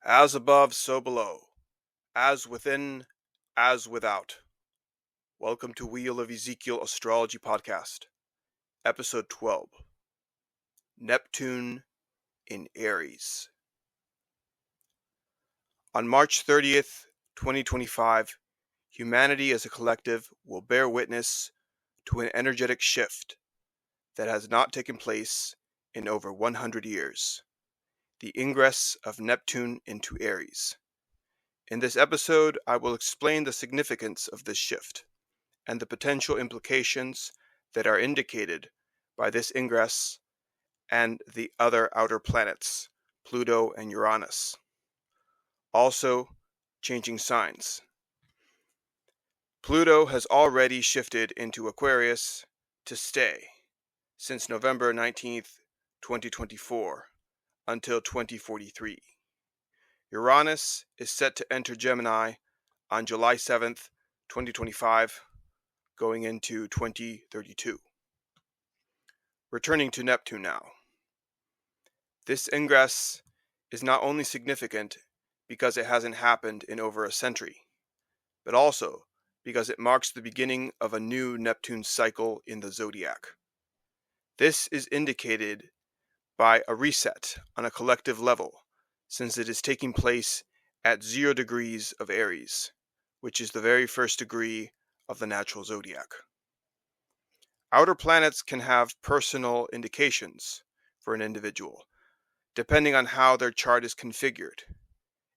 As above, so below, as within, as without. Welcome to Wheel of Ezekiel Astrology Podcast, Episode 12 Neptune in Aries. On March 30th, 2025, humanity as a collective will bear witness to an energetic shift that has not taken place in over 100 years, the ingress of Neptune into Aries. In this episode, I will explain the significance of this shift and the potential implications that are indicated by this ingress and the other outer planets, Pluto and Uranus. Also, changing signs. Pluto has already shifted into Aquarius to stay since November 19th, 2024 until 2043. Uranus is set to enter Gemini on July 7th, 2025, going into 2032. Returning to Neptune now. This ingress is not only significant because it hasn't happened in over a century, but also because it marks the beginning of a new Neptune cycle in the zodiac. This is indicated by a reset on a collective level, since it is taking place at 0 degrees of Aries, which is the very first degree of the natural zodiac. Outer planets can have personal indications for an individual, depending on how their chart is configured.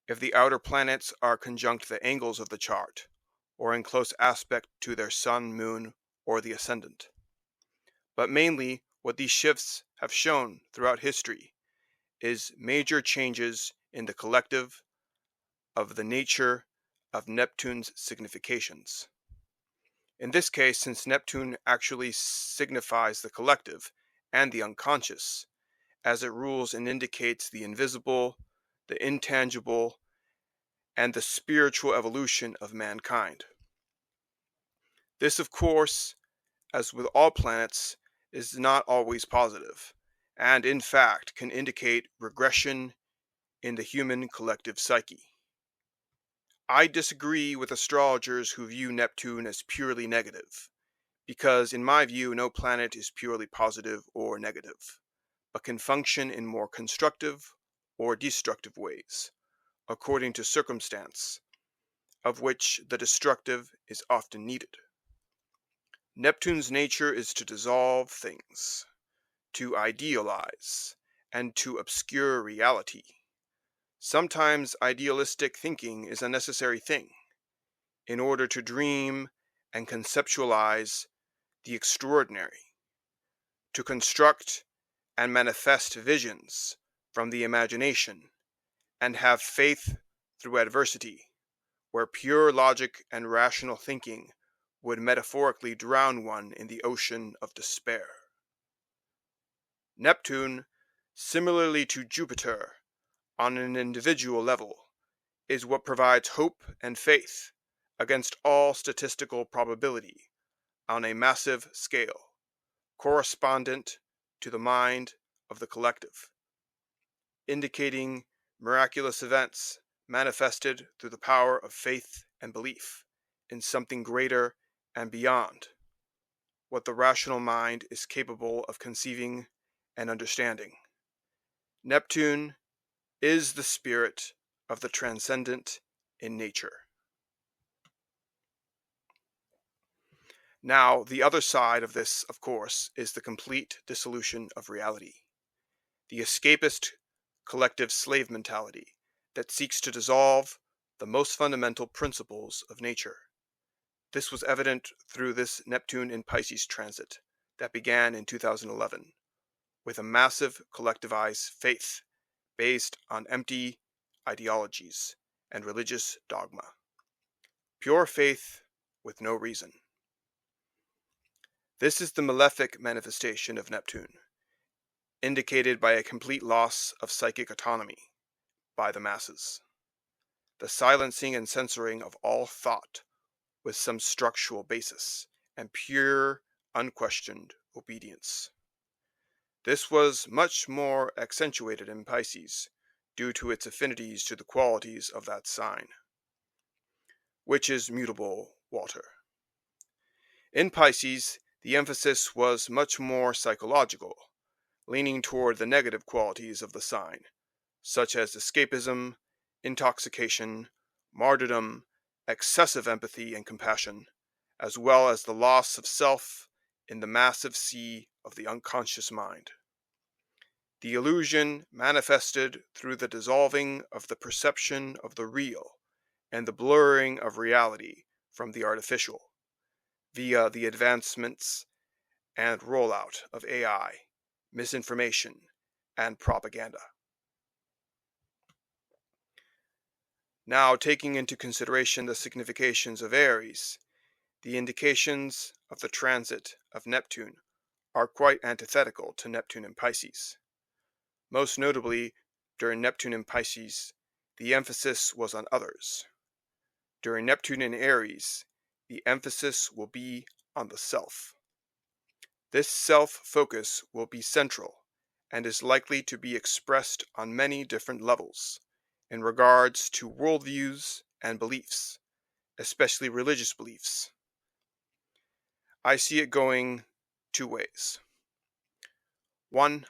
If the outer planets are conjunct the angles of the chart, or in close aspect to their sun, moon, or the ascendant. But mainly, what these shifts have shown throughout history is major changes in the collective of the nature of Neptune's significations. In this case, since Neptune actually signifies the collective and the unconscious, as it rules and indicates the invisible, the intangible, and the spiritual evolution of mankind. This, of course, as with all planets, is not always positive, and in fact can indicate regression in the human collective psyche. I disagree with astrologers who view Neptune as purely negative, because in my view no planet is purely positive or negative, but can function in more constructive or destructive ways, according to circumstance, of which the destructive is often needed. Neptune's nature is to dissolve things, to idealize, and to obscure reality. Sometimes idealistic thinking is a necessary thing in order to dream and conceptualize the extraordinary, to construct and manifest visions from the imagination, and have faith through adversity, where pure logic and rational thinking would metaphorically drown one in the ocean of despair. Neptune, similarly to Jupiter, on an individual level, is what provides hope and faith against all statistical probability on a massive scale, correspondent to the mind of the collective, indicating miraculous events manifested through the power of faith and belief in something greater and beyond what the rational mind is capable of conceiving and understanding. Neptune is the spirit of the transcendent in nature. Now, the other side of this, of course, is the complete dissolution of reality, the escapist collective slave mentality that seeks to dissolve the most fundamental principles of nature. This was evident through this Neptune in Pisces transit that began in 2011, with a massive collectivized faith based on empty ideologies and religious dogma. Pure faith with no reason. This is the malefic manifestation of Neptune, indicated by a complete loss of psychic autonomy by the masses, the silencing and censoring of all thought with some structural basis, and pure, unquestioned obedience. This was much more accentuated in Pisces due to its affinities to the qualities of that sign, which is mutable water. In Pisces, the emphasis was much more psychological, leaning toward the negative qualities of the sign, such as escapism, intoxication, martyrdom, excessive empathy and compassion, as well as the loss of self in the massive sea of the unconscious mind. The illusion manifested through the dissolving of the perception of the real and the blurring of reality from the artificial, via the advancements and rollout of AI, misinformation, and propaganda. Now, taking into consideration the significations of Aries, the indications of the transit of Neptune are quite antithetical to Neptune in Pisces. Most notably, during Neptune in Pisces, the emphasis was on others. During Neptune in Aries, the emphasis will be on the self. This self-focus will be central and is likely to be expressed on many different levels in regards to worldviews and beliefs, especially religious beliefs. I see it going two ways. One,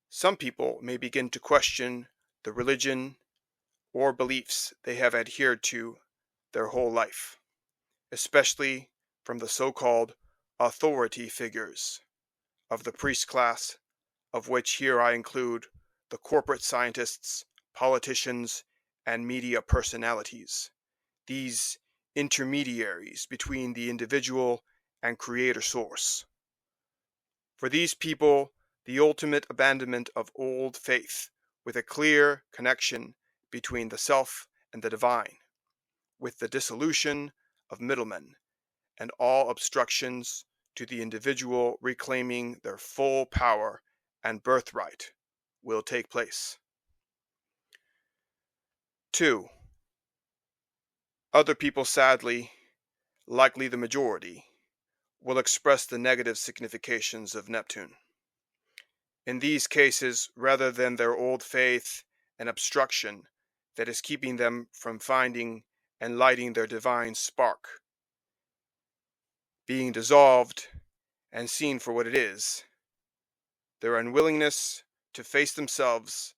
some people may begin to question the religion or beliefs they have adhered to their whole life, especially from the so-called authority figures of the priest class, of which here I include the corporate scientists, politicians, and media personalities, these intermediaries between the individual and creator source. For these people, the ultimate abandonment of old faith with a clear connection between the self and the divine, with the dissolution of middlemen and all obstructions to the individual reclaiming their full power and birthright, will take place. 2. Other people, sadly, likely the majority, will express the negative significations of Neptune. In these cases, rather than their old faith and obstruction that is keeping them from finding and lighting their divine spark, being dissolved and seen for what it is, their unwillingness to face themselves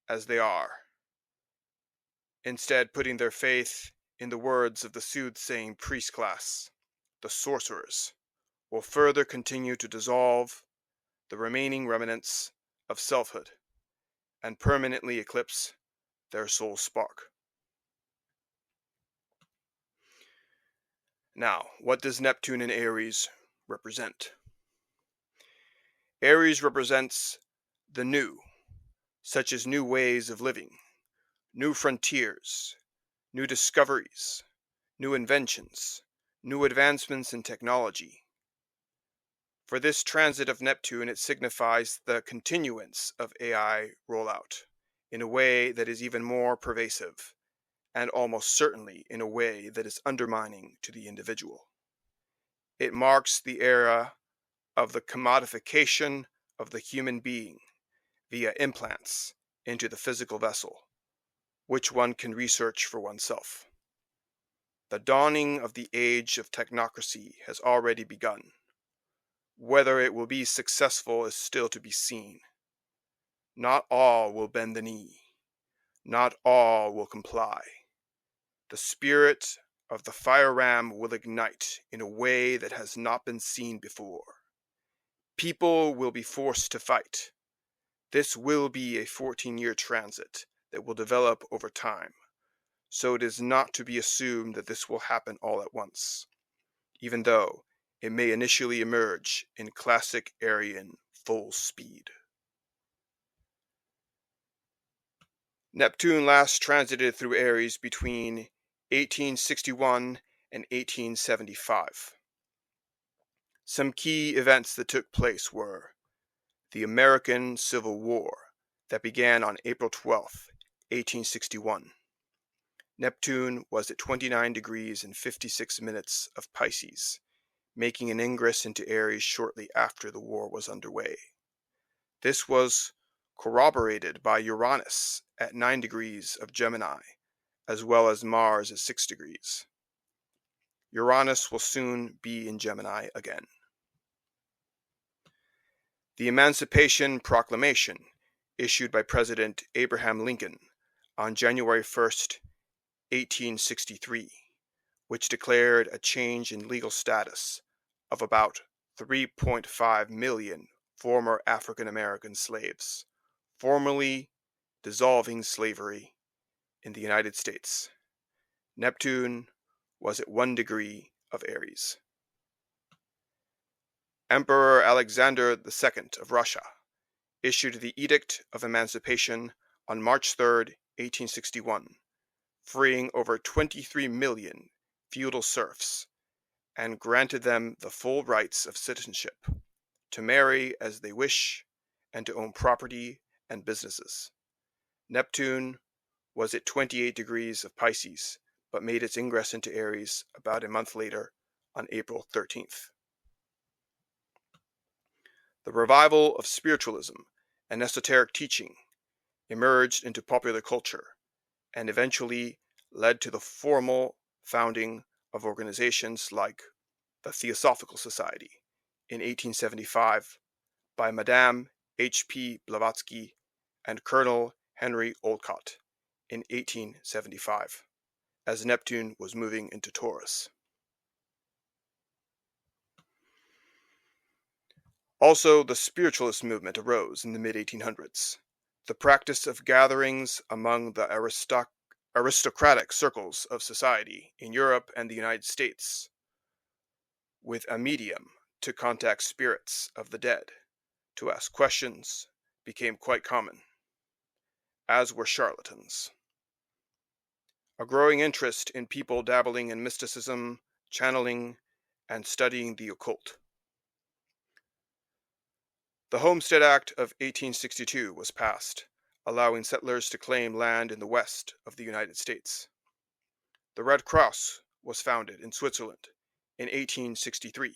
as they are, instead putting their faith in the words of the soothsaying priest class, the sorcerers, will further continue to dissolve the remaining remnants of selfhood and permanently eclipse their soul spark. Now, what does Neptune in Aries represent? Aries represents the new, such as new ways of living, new frontiers, new discoveries, new inventions, new advancements in technology. For this transit of Neptune, it signifies the continuance of AI rollout in a way that is even more pervasive, and almost certainly in a way that is undermining to the individual. It marks the era of the commodification of the human being via implants into the physical vessel, which one can research for oneself. The dawning of the age of technocracy has already begun. Whether it will be successful is still to be seen. Not all will bend the knee. Not all will comply. The spirit of the fire ram will ignite in a way that has not been seen before. People will be forced to fight. This will be a 14-year transit that will develop over time, so it is not to be assumed that this will happen all at once, even though it may initially emerge in classic Aryan full speed. Neptune last transited through Aries between 1861 and 1875. Some key events that took place were the American Civil War that began on April 12, 1861. Neptune was at 29 degrees and 56 minutes of Pisces, making an ingress into Aries shortly after the war was underway. This was corroborated by Uranus at 9 degrees of Gemini, as well as Mars at 6 degrees. Uranus will soon be in Gemini again. The Emancipation Proclamation, issued by President Abraham Lincoln on January 1st, 1863, which declared a change in legal status of about 3.5 million former African American slaves, formally dissolving slavery in the United States. Neptune was at 1 degree of Aries. Emperor Alexander II of Russia issued the Edict of Emancipation on March 3, 1861, freeing over 23 million feudal serfs and granted them the full rights of citizenship, to marry as they wish, and to own property and businesses. Neptune was at 28 degrees of Pisces, but made its ingress into Aries about a month later on April 13th. The revival of spiritualism and esoteric teaching emerged into popular culture and eventually led to the formal founding of organizations like the Theosophical Society in 1875 by Madame H.P. Blavatsky and Colonel Henry Olcott in 1875, as Neptune was moving into Taurus. Also, the spiritualist movement arose in the mid-1800s. The practice of gatherings among the aristocratic circles of society in Europe and the United States with a medium to contact spirits of the dead, to ask questions, became quite common, as were charlatans. A growing interest in people dabbling in mysticism, channeling, and studying the occult. The Homestead Act of 1862 was passed, allowing settlers to claim land in the west of the United States. The Red Cross was founded in Switzerland in 1863.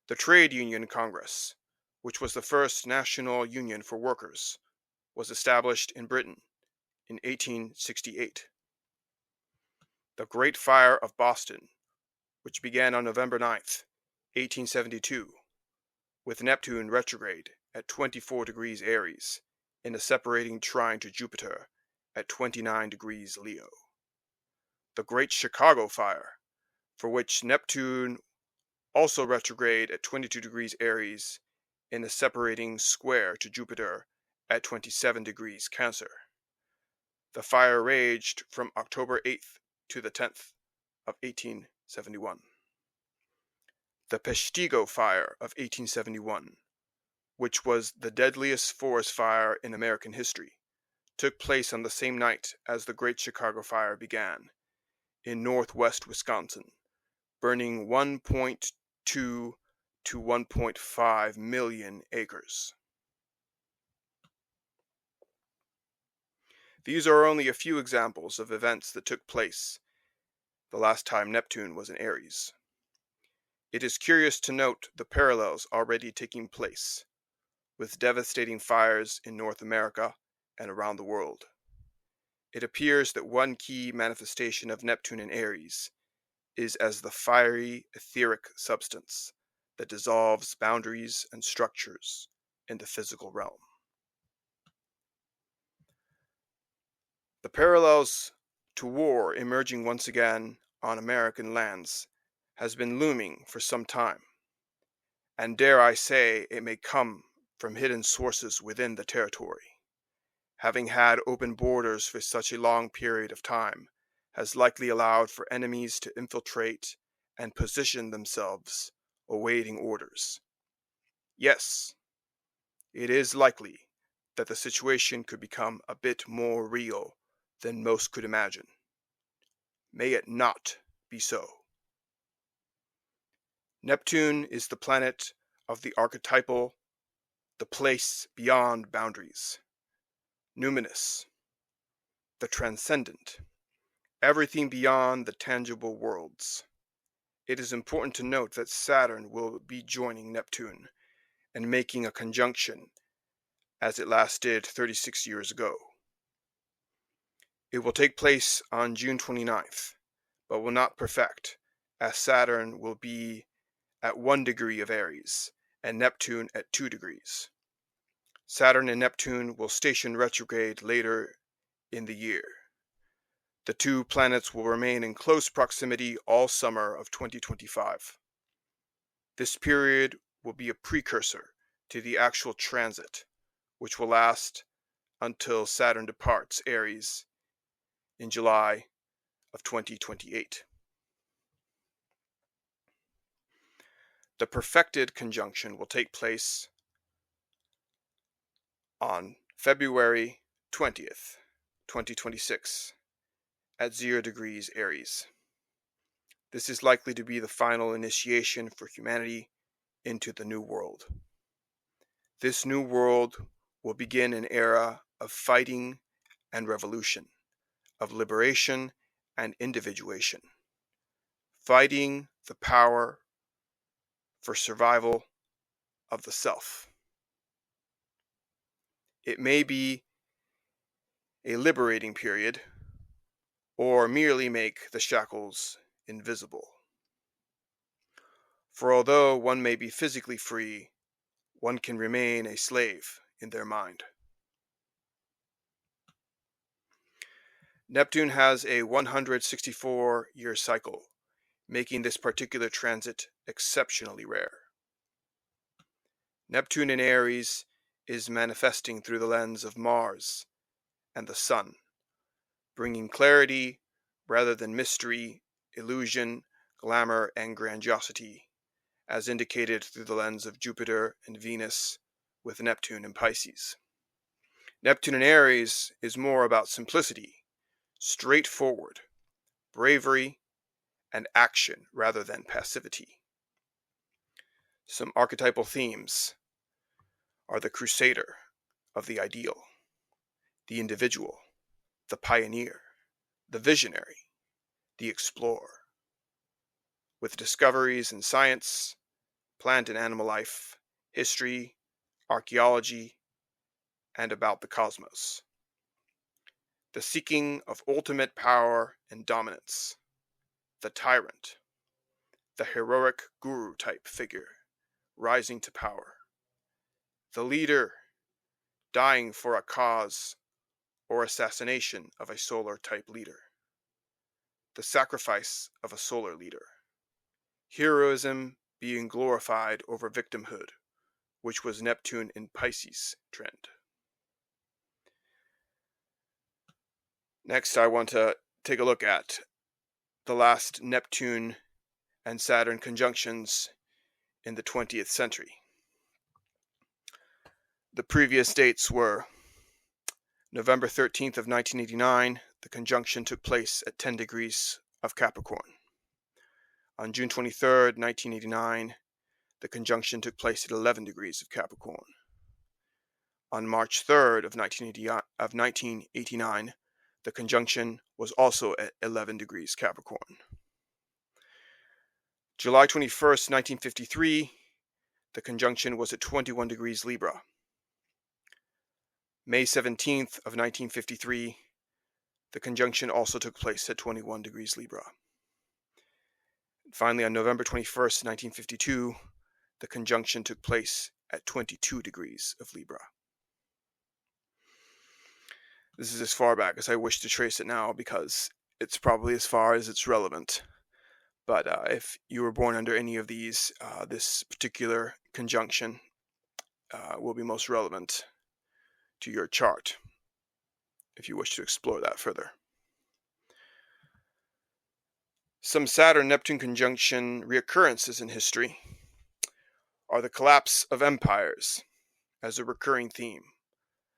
The Trade Union Congress, which was the first national union for workers, was established in Britain in 1868. The Great Fire of Boston, which began on November 9th, 1872, with Neptune retrograde at 24 degrees Aries in a separating trine to Jupiter at 29 degrees Leo. The Great Chicago Fire, for which Neptune also retrograde at 22 degrees Aries in a separating square to Jupiter at 27 degrees Cancer. The fire raged from October 8th to the 10th of 1871. The Peshtigo Fire of 1871, which was the deadliest forest fire in American history, took place on the same night as the Great Chicago Fire began, in northwest Wisconsin, burning 1.2 to 1.5 million acres. These are only a few examples of events that took place the last time Neptune was in Aries. It is curious to note the parallels already taking place, with devastating fires in North America and around the world. It appears that one key manifestation of Neptune in Aries is as the fiery etheric substance that dissolves boundaries and structures in the physical realm. The parallels to war emerging once again on American lands has been looming for some time, and dare I say it may come from hidden sources within the territory. Having had open borders for such a long period of time has likely allowed for enemies to infiltrate and position themselves, awaiting orders. Yes, it is likely that the situation could become a bit more real than most could imagine. May it not be so. Neptune is the planet of the archetypal, the place beyond boundaries. Numinous, the transcendent, everything beyond the tangible worlds. It is important to note that Saturn will be joining Neptune and making a conjunction as it last did 36 years ago. It will take place on June 29th, but will not perfect, as Saturn will be at 1 degree of Aries and Neptune at 2 degrees. Saturn and Neptune will station retrograde later in the year. The two planets will remain in close proximity all summer of 2025. This period will be a precursor to the actual transit, which will last until Saturn departs Aries in July of 2028. The perfected conjunction will take place on February 20th, 2026, at 0 degrees Aries. This is likely to be the final initiation for humanity into the New World. This New World will begin an era of fighting and revolution, of liberation and individuation, fighting the power for survival of the self. It may be a liberating period, or merely make the shackles invisible. For although one may be physically free, one can remain a slave in their mind. Neptune has a 164-year cycle, making this particular transit exceptionally rare. Neptune in Aries is manifesting through the lens of Mars and the Sun, bringing clarity rather than mystery, illusion, glamour, and grandiosity, as indicated through the lens of Jupiter and Venus with Neptune in Pisces. Neptune in Aries is more about simplicity, straightforward, bravery, and action rather than passivity. Some archetypal themes are the crusader of the ideal, the individual, the pioneer, the visionary, the explorer, with discoveries in science, plant and animal life, history, archaeology, and about the cosmos. The seeking of ultimate power and dominance, the tyrant, the heroic guru type figure rising to power, the leader dying for a cause or assassination of a solar type leader, the sacrifice of a solar leader, heroism being glorified over victimhood, which was Neptune in Pisces trend. Next, I want to take a look at the last Neptune and Saturn conjunctions in the 20th century. The previous dates were November 13th of 1989, the conjunction took place at 10 degrees of Capricorn. On June 23rd, 1989, the conjunction took place at 11 degrees of Capricorn. On March 3rd of 1989, the conjunction was also at 11 degrees Capricorn. July 21st, 1953, the conjunction was at 21 degrees Libra. May 17th of 1953, the conjunction also took place at 21 degrees Libra. Finally, on November 21st, 1952, the conjunction took place at 22 degrees of Libra. This is as far back as I wish to trace it now because it's probably as far as it's relevant. But if you were born under any of these, this particular conjunction will be most relevant to your chart if you wish to explore that further. Some Saturn-Neptune conjunction reoccurrences in history are the collapse of empires as a recurring theme,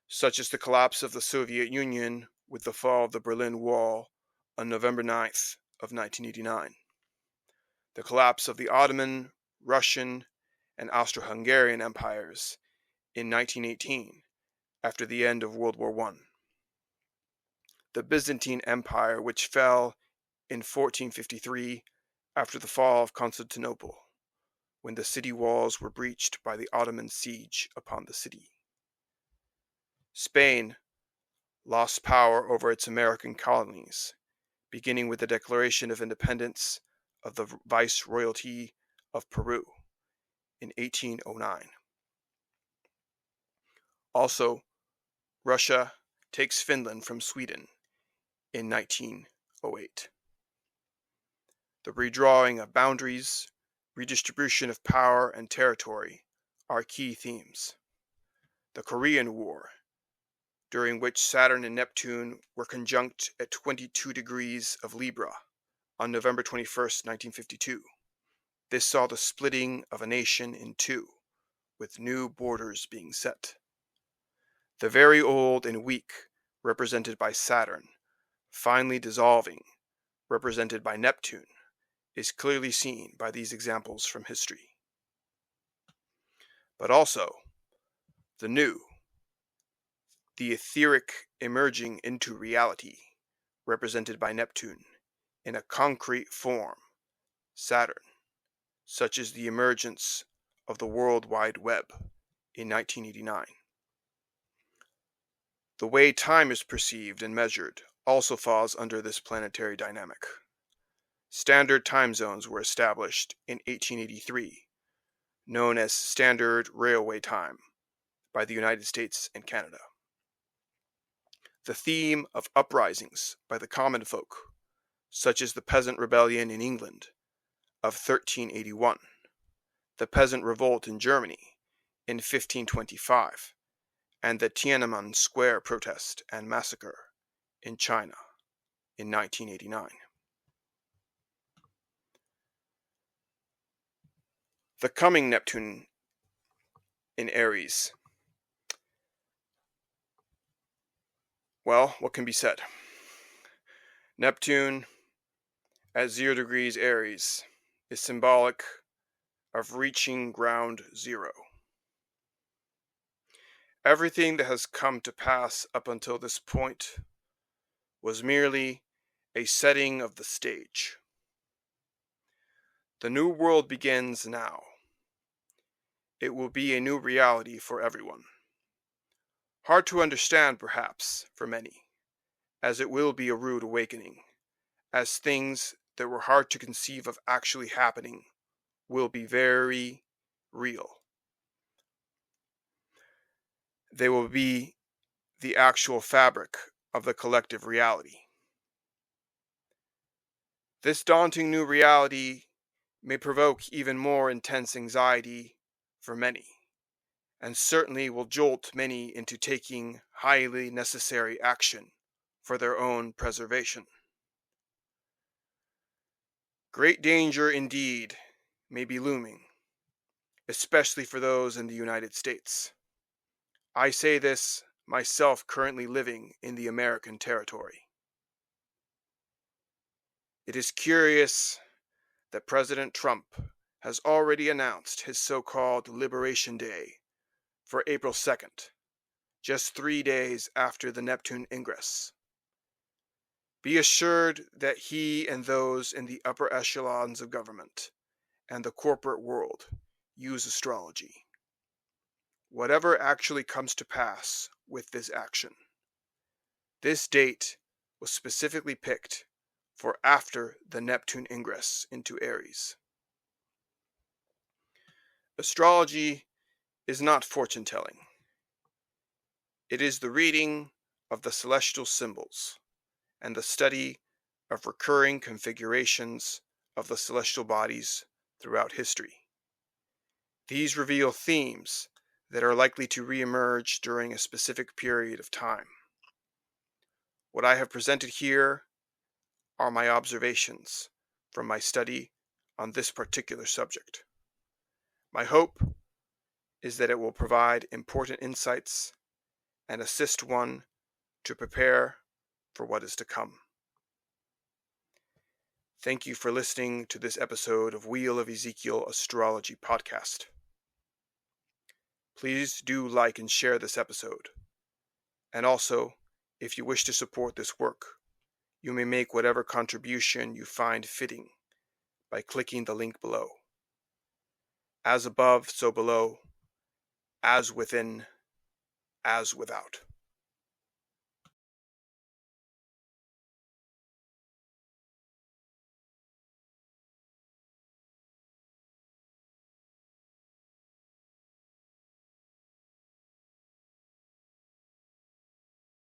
such as the collapse of the Soviet Union with the fall of the Berlin Wall on November 9th of 1989, the collapse of the Ottoman, Russian, and Austro-Hungarian empires in 1918 after the end of World War I, the Byzantine Empire which fell in 1453 after the fall of Constantinople, when the city walls were breached by the Ottoman siege upon the city. Spain lost power over its American colonies, beginning with the Declaration of Independence of the Viceroyalty of Peru in 1809. Also, Russia takes Finland from Sweden in 1908. The redrawing of boundaries, redistribution of power and territory are key themes. The Korean War, during which Saturn and Neptune were conjunct at 22 degrees of Libra on November 21st, 1952. This saw the splitting of a nation in two, with new borders being set. The very old and weak, represented by Saturn, finally dissolving, represented by Neptune, is clearly seen by these examples from history. But also, the new, the etheric emerging into reality, represented by Neptune, in a concrete form, Saturn, such as the emergence of the World Wide Web in 1989. The way time is perceived and measured also falls under this planetary dynamic. Standard time zones were established in 1883, known as Standard Railway Time, by the United States and Canada. The theme of uprisings by the common folk, such as the Peasant Rebellion in England of 1381, the Peasant Revolt in Germany in 1525, and the Tiananmen Square protest and massacre in China in 1989. The coming Neptune in Aries. Well, what can be said? Neptune at 0 degrees Aries is symbolic of reaching ground zero. Everything that has come to pass up until this point was merely a setting of the stage. The new world begins now. It will be a new reality for everyone. Hard to understand, perhaps, for many, as it will be a rude awakening, as things that were hard to conceive of actually happening will be very real. They will be the actual fabric of the collective reality. This daunting new reality may provoke even more intense anxiety for many, and certainly will jolt many into taking highly necessary action for their own preservation. Great danger indeed may be looming, especially for those in the United States. I say this myself currently living in the American territory. It is curious that President Trump has already announced his so-called Liberation Day for April 2nd, just 3 days after the Neptune ingress. Be assured that he and those in the upper echelons of government and the corporate world use astrology. Whatever actually comes to pass with this action, this date was specifically picked for after the Neptune ingress into Aries. Astrology is not fortune-telling. It is the reading of the celestial symbols and the study of recurring configurations of the celestial bodies throughout history. These reveal themes that are likely to re-emerge during a specific period of time. What I have presented here are my observations from my study on this particular subject. My hope is that it will provide important insights and assist one to prepare for what is to come. Thank you for listening to this episode of Wheel of Ezekiel Astrology Podcast. Please do like and share this episode. And also, if you wish to support this work, you may make whatever contribution you find fitting by clicking the link below. As above, so below, as within, as without.